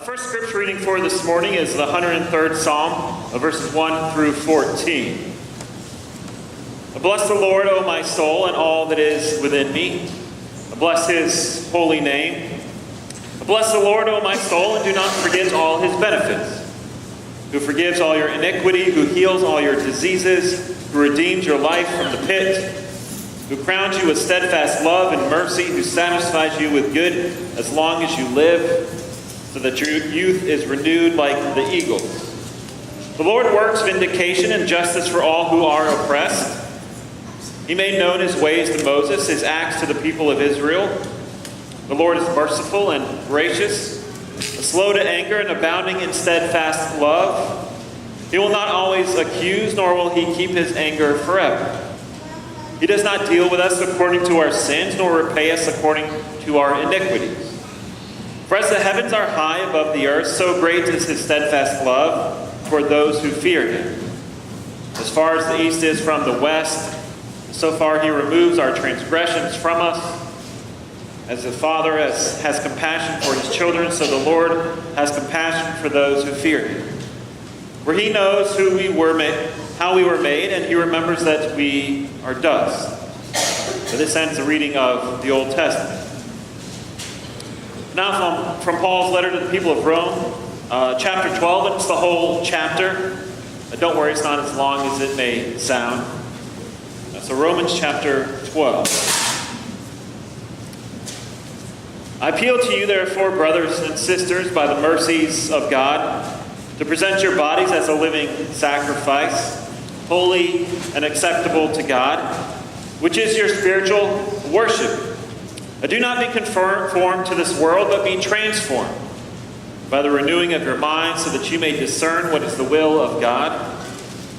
First scripture reading for this morning is the 103rd Psalm, verses 1 through 14. Bless the Lord, O my soul, and all that is within me. Bless his holy name. Bless the Lord, O my soul, and do not forget all his benefits. Who forgives all your iniquity, who heals all your diseases, who redeems your life from the pit, who crowns you with steadfast love and mercy, who satisfies you with good as long as you live, so that your youth is renewed like the eagles. The Lord works vindication and justice for all who are oppressed. He made known his ways to Moses, his acts to the people of Israel. The Lord is merciful and gracious, slow to anger and abounding in steadfast love. He will not always accuse, nor will he keep his anger forever. He does not deal with us according to our sins, nor repay us according to our iniquities. For as the heavens are high above the earth, so great is his steadfast love toward those who fear him. As far as the east is from the west, so far he removes our transgressions from us. As the Father has compassion for his children, so the Lord has compassion for those who fear him. For he knows who we were made, how we were made, and he remembers that we are dust. So this ends the reading of the Old Testament. Now from Paul's letter to the people of Rome, chapter 12, and it's the whole chapter. Don't worry, it's not as long as it may sound. So Romans chapter 12. I appeal to you, therefore, brothers and sisters, by the mercies of God, to present your bodies as a living sacrifice, holy and acceptable to God, which is your spiritual worship. Do not be conformed to this world, but be transformed by the renewing of your mind, so that you may discern what is the will of God,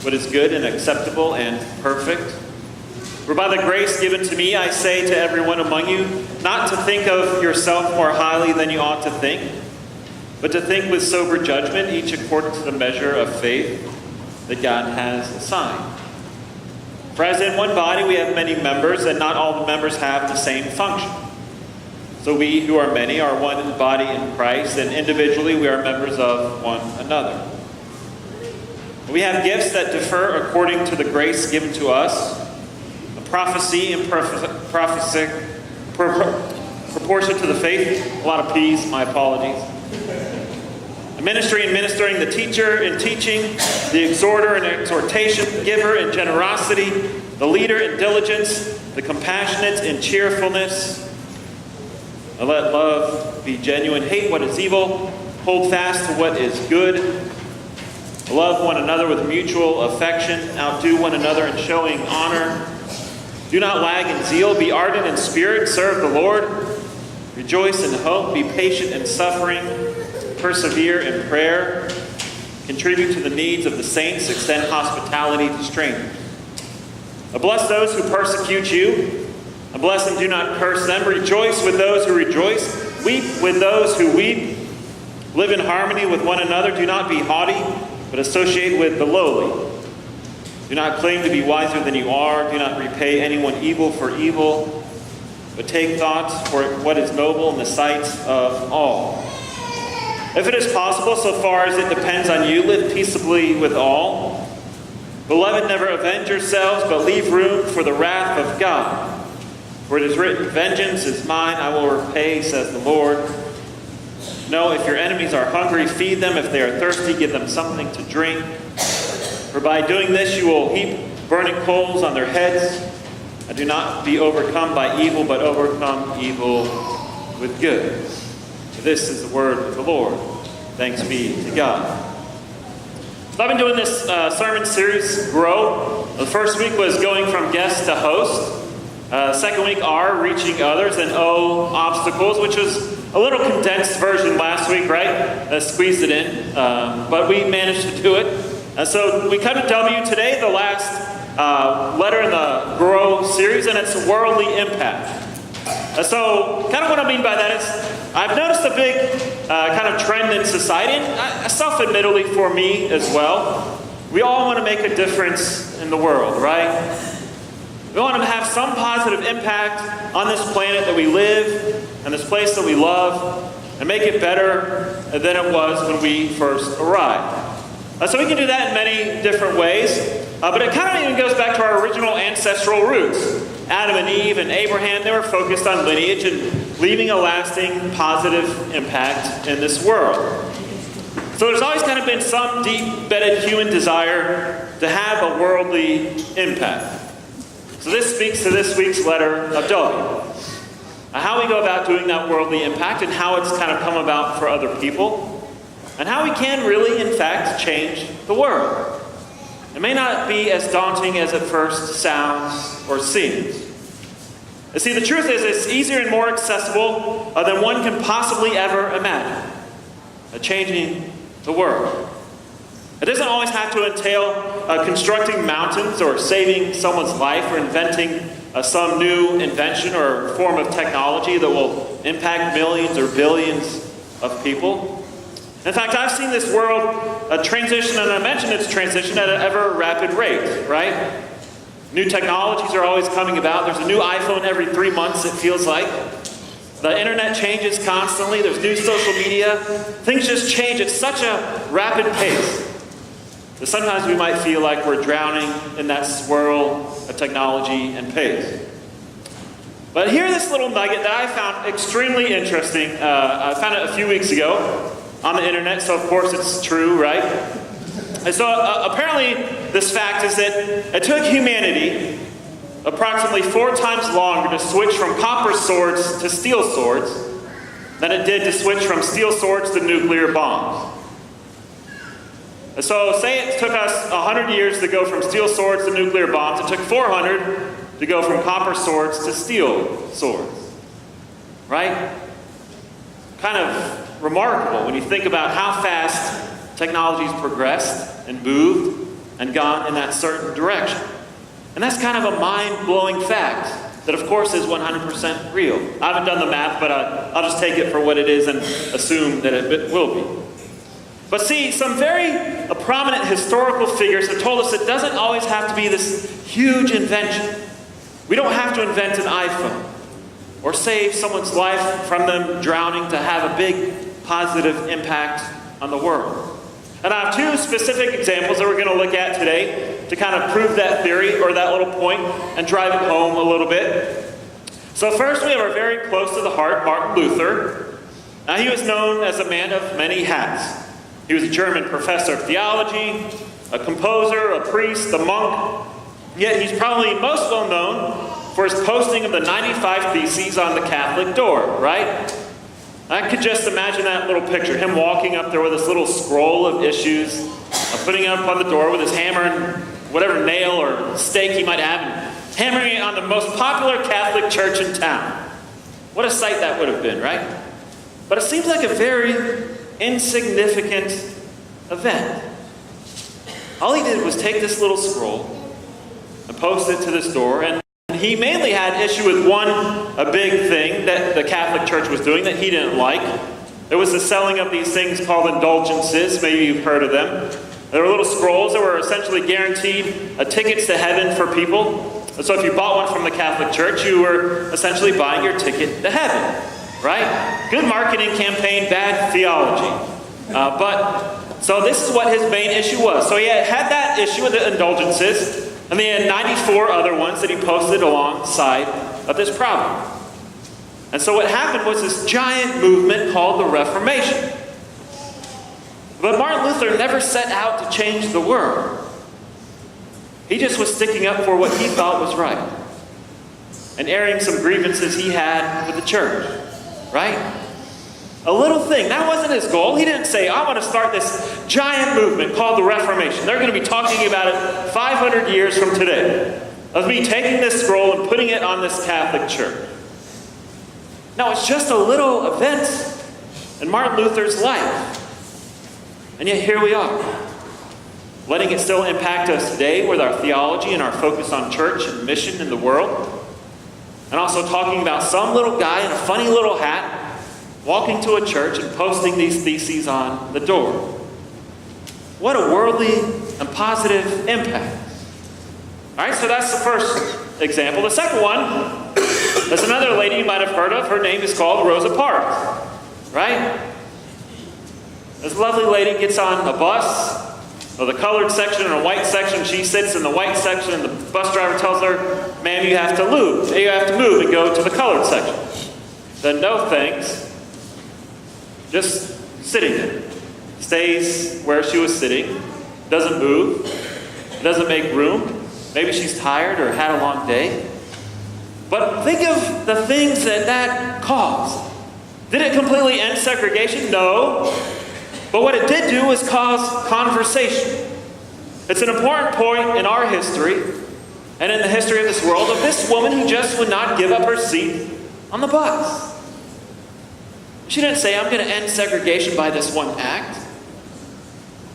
what is good and acceptable and perfect. For by the grace given to me, I say to everyone among you, not to think of yourself more highly than you ought to think, but to think with sober judgment, each according to the measure of faith that God has assigned. For as in one body we have many members, and not all the members have the same function. So we who are many are one body in Christ, and individually we are members of one another. We have gifts that differ according to the grace given to us. Prophecy in proportion to the faith. A lot of P's, my apologies. The ministry in ministering, the teacher in teaching, the exhorter in exhortation, the giver in generosity, the leader in diligence, the compassionate in cheerfulness. And let love be genuine. Hate what is evil. Hold fast to what is good. Love one another with mutual affection. Outdo one another in showing honor. Do not lag in zeal. Be ardent in spirit. Serve the Lord. Rejoice in hope. Be patient in suffering. Persevere in prayer. Contribute to the needs of the saints. Extend hospitality to strangers. Bless those who persecute you. Bless and do not curse them. Rejoice with those who rejoice. Weep with those who weep. Live in harmony with one another. Do not be haughty, but associate with the lowly. Do not claim to be wiser than you are. Do not repay anyone evil for evil, but take thought for what is noble in the sight of all. If it is possible, so far as it depends on you, live peaceably with all. Beloved, never avenge yourselves, but leave room for the wrath of God. For it is written, vengeance is mine, I will repay, says the Lord. No, if your enemies are hungry, feed them. If they are thirsty, give them something to drink. For by doing this you will heap burning coals on their heads. And do not be overcome by evil, but overcome evil with good. This is the word of the Lord. Thanks be to God. So I've been doing this sermon series, G.R.O.W. The first week was going from guest to host. Second week, R, reaching others, and O, obstacles, which was a little condensed version last week, right? Squeezed it in, but we managed to do it. So we come to W today, the last letter in the G.R.O.W. series, and it's worldly impact. So kind of what I mean by that is I've noticed a big kind of trend in society, and self-admittedly for me as well. We all want to make a difference in the world, right? We want to have some positive impact on this planet that we live and this place that we love. And and make it better than it was when we first arrived. So we can do that in many different ways, but it kind of even goes back to our original ancestral roots. Adam and Eve and Abraham, they were focused on lineage and leaving a lasting positive impact in this world. So there's always kind of been some deep-bedded human desire to have a worldly impact. So this speaks to this week's letter of W. How we go about doing that worldly impact and how it's kind of come about for other people, and how we can really, in fact, change the world. It may not be as daunting as it first sounds or seems. You see, the truth is it's easier and more accessible than one can possibly ever imagine. Changing the world. It doesn't always have to entail constructing mountains or saving someone's life or inventing some new invention or form of technology that will impact millions or billions of people. In fact, I've seen this world transition, and I mentioned its transition at an ever rapid rate, right? New technologies are always coming about. There's a new iPhone every 3 months, it feels like. The internet changes constantly. There's new social media. Things just change at such a rapid pace that sometimes we might feel like we're drowning in that swirl of technology and pace. But here's this little nugget that I found extremely interesting. I found it a few weeks ago on the internet, so of course it's true, right? And so apparently this fact is that it took humanity approximately 4 times longer to switch from copper swords to steel swords than it did to switch from steel swords to nuclear bombs. And so say it took us 100 years to go from steel swords to nuclear bombs. It took 400 to go from copper swords to steel swords. Right? Kind of remarkable when you think about how fast technology's progressed and moved and gone in that certain direction. And that's kind of a mind-blowing fact that, of course, is 100% real. I haven't done the math, but I'll just take it for what it is and assume that it will be. But see, some very prominent historical figures have told us it doesn't always have to be this huge invention. We don't have to invent an iPhone or save someone's life from them drowning to have a big positive impact on the world. And I have 2 specific examples that we're going to look at today to kind of prove that theory or that little point and drive it home a little bit. So first we have our very close to the heart, Martin Luther. Now he was known as a man of many hats. He was a German professor of theology, a composer, a priest, a monk. Yet he's probably most well known for his posting of the 95 Theses on the Catholic door, right? I could just imagine that little picture, him walking up there with this little scroll of issues, putting it up on the door with his hammer and whatever nail or stake he might have, and hammering it on the most popular Catholic church in town. What a sight that would have been, right? But it seems like a very insignificant event. All he did was take this little scroll and post it to this door, and he mainly had issue with a big thing that the Catholic Church was doing that he didn't like. It was the selling of these things called indulgences. Maybe you've heard of them. They were little scrolls that were essentially guaranteed tickets to heaven for people. So if you bought one from the Catholic Church, you were essentially buying your ticket to heaven, right? Good marketing campaign, bad theology. So this is what his main issue was. So he had that issue with the indulgences, and he had 94 other ones that he posted alongside of this problem. And so what happened was this giant movement called the Reformation. But Martin Luther never set out to change the world. He just was sticking up for what he thought was right and airing some grievances he had with the church, right? A little thing. That wasn't his goal. He didn't say, I want to start this giant movement called the Reformation. They're going to be talking about it 500 years from today, of me taking this scroll and putting it on this Catholic church. No, it's just a little event in Martin Luther's life. And yet here we are, letting it still impact us today with our theology and our focus on church and mission in the world. And also talking about some little guy in a funny little hat walking to a church and posting these theses on the door. What a worldly and positive impact. All right, so that's the first example. The second one, there's another lady you might have heard of. Her name is called Rosa Parks. right? This lovely lady gets on a bus, or the colored section and a white section. She sits in the white section, and the bus driver tells her, "Ma'am, you have to move. You have to move and go to the colored section." Then no thanks. Just sitting there. Stays where she was sitting. Doesn't move. Doesn't make room. Maybe she's tired or had a long day. But think of the things that caused. Did it completely end segregation? No. But what it did do was cause conversation. It's an important point in our history and in the history of this world of this woman who just would not give up her seat on the bus. She didn't say, "I'm going to end segregation by this one act."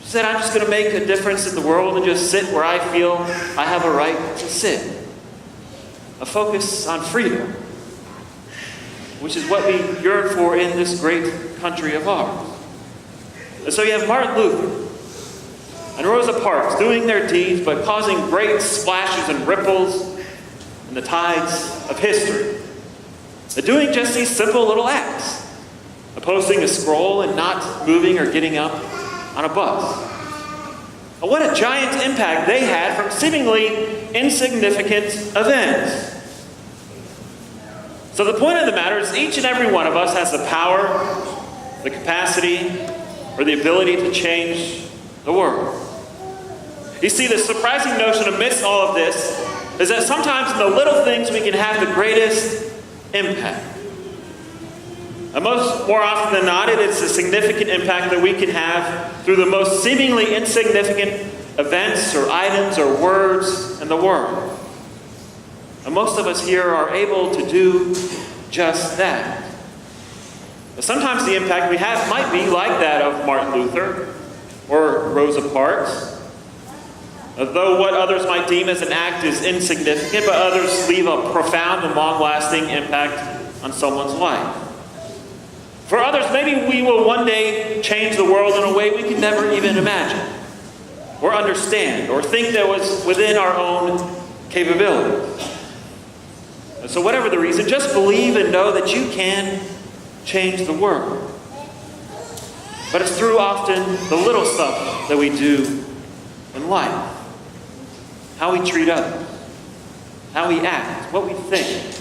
She said, "I'm just going to make a difference in the world and just sit where I feel I have a right to sit." A focus on freedom, which is what we yearn for in this great country of ours. And so you have Martin Luther and Rosa Parks doing their deeds by causing great splashes and ripples in the tides of history. They're doing just these simple little acts, posting a scroll and not moving or getting up on a bus. And what a giant impact they had from seemingly insignificant events. So the point of the matter is each and every one of us has the power, the capacity, or the ability to change the world. You see, the surprising notion amidst all of this is that sometimes in the little things we can have the greatest impact. And more often than not, it is a significant impact that we can have through the most seemingly insignificant events or items or words in the world. And most of us here are able to do just that. But sometimes the impact we have might be like that of Martin Luther or Rosa Parks. Though what others might deem as an act is insignificant, but others leave a profound and long-lasting impact on someone's life. For others, maybe we will one day change the world in a way we can never even imagine, or understand, or think that was within our own capabilities. And so whatever the reason, just believe and know that you can change the world. But it's through often the little stuff that we do in life. How we treat others, how we act, what we think,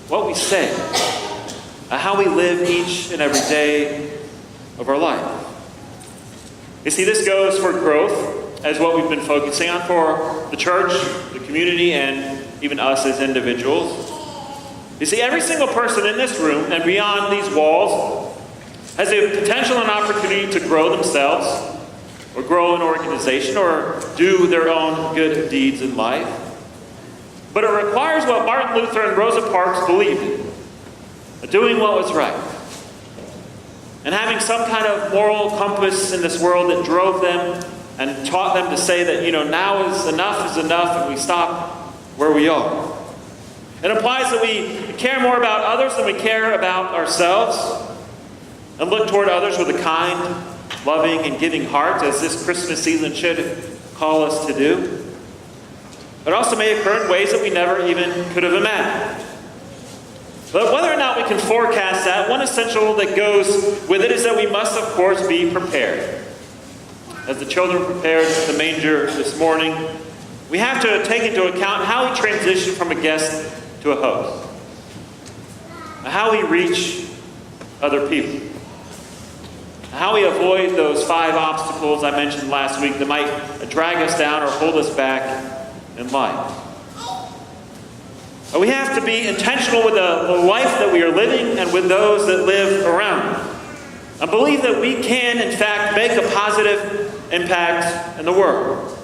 what we say, how we live each and every day of our life. You see, this goes for growth, as what we've been focusing on for the church, the community, and even us as individuals. You see, every single person in this room and beyond these walls has a potential and opportunity to grow themselves, or grow an organization, or do their own good deeds in life. But it requires what Martin Luther and Rosa Parks believed in, doing what was right, and having some kind of moral compass in this world that drove them and taught them to say that, now is enough, and we stop where we are. It implies that we care more about others than we care about ourselves, and look toward others with a kind, loving, and giving heart, as this Christmas season should call us to do. It also may occur in ways that we never even could have imagined. But whether or not we can forecast that, one essential that goes with it is that we must, of course, be prepared. As the children prepared the manger this morning, we have to take into account how we transition from a guest to a host, how we reach other people, how we avoid those 5 obstacles I mentioned last week that might drag us down or hold us back in life. We have to be intentional with the life that we are living and with those that live around us. I believe that we can, in fact, make a positive impact in the world.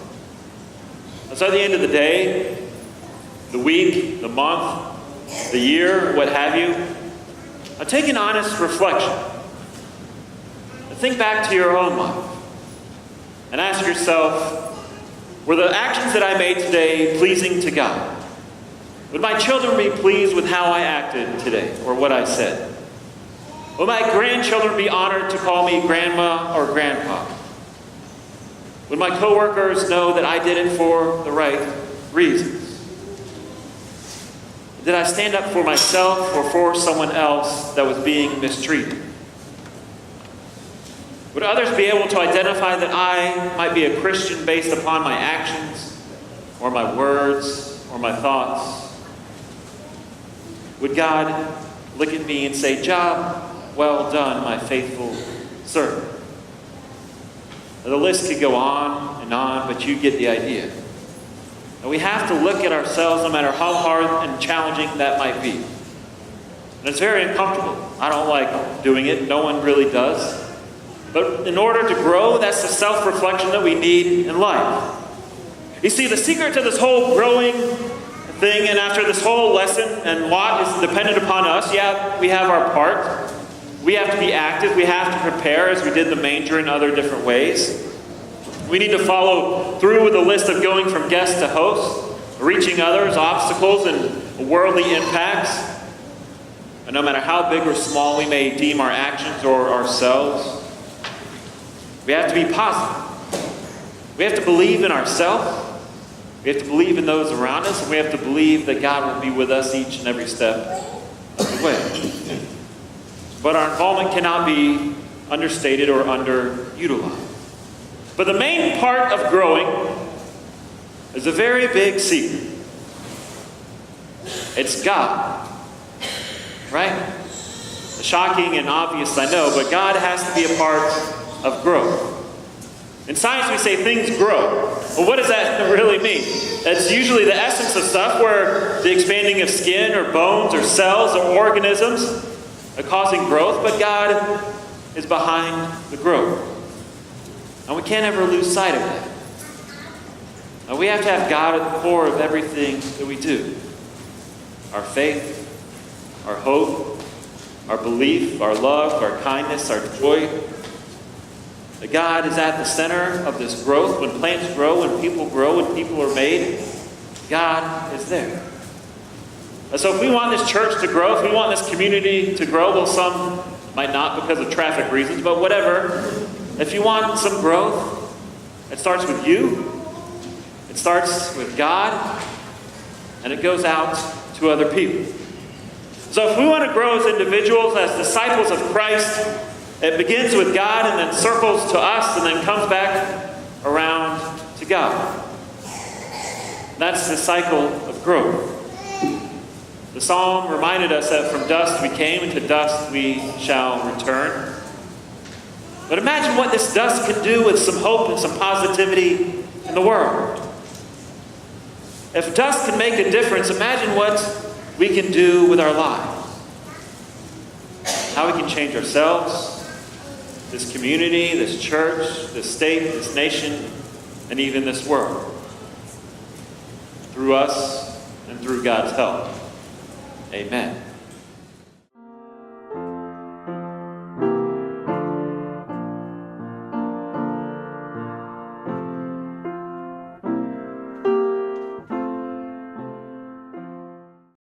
And so at the end of the day, the week, the month, the year, what have you, take an honest reflection. Think back to your own life and ask yourself, were the actions that I made today pleasing to God? Would my children be pleased with how I acted today or what I said? Will my grandchildren be honored to call me grandma or grandpa? Would my coworkers know that I did it for the right reasons? Did I stand up for myself or for someone else that was being mistreated? Would others be able to identify that I might be a Christian based upon my actions, or my words, or my thoughts? Would God look at me and say, "Job well done, my faithful servant"? The list could go on, but you get the idea. And we have to look at ourselves no matter how hard and challenging that might be. And it's very uncomfortable. I don't like doing it. No one really does. But in order to grow, that's the self-reflection that we need in life. You see, the secret to this whole growing thing, and after this whole lesson and lot is dependent upon us. Yeah, we have our part. We have to be active. We have to prepare as we did the manger in other different ways. We need to follow through with the list of going from guest to host, reaching others, obstacles, and worldly impacts. And no matter how big or small we may deem our actions or ourselves, we have to be positive. We have to believe in ourselves. We have to believe in those around us. And we have to believe that God will be with us each and every step of the way. But our involvement cannot be understated or underutilized. But the main part of growing is a very big secret. It's God. Right? Shocking and obvious, I know, but God has to be a part of growth. In science, we say things grow. Well, what does that really mean? That's usually the essence of stuff, where the expanding of skin or bones or cells or organisms are causing growth, but God is behind the growth. And we can't ever lose sight of that. And we have to have God at the core of everything that we do. Our faith, our hope, our belief, our love, our kindness, our joy. That God is at the center of this growth. When plants grow, when people are made, God is there. And so if we want this church to grow, if we want this community to grow, well, some might not because of traffic reasons, but whatever. If you want some growth, it starts with you. It starts with God. And it goes out to other people. So if we want to grow as individuals, as disciples of Christ, it begins with God and then circles to us and then comes back around to God. That's the cycle of growth. The psalm reminded us that from dust we came and to dust we shall return. But imagine what this dust can do with some hope and some positivity in the world. If dust can make a difference, imagine what we can do with our lives. How we can change ourselves, this community, this church, this state, this nation, and even this world. Through us and through God's help. Amen.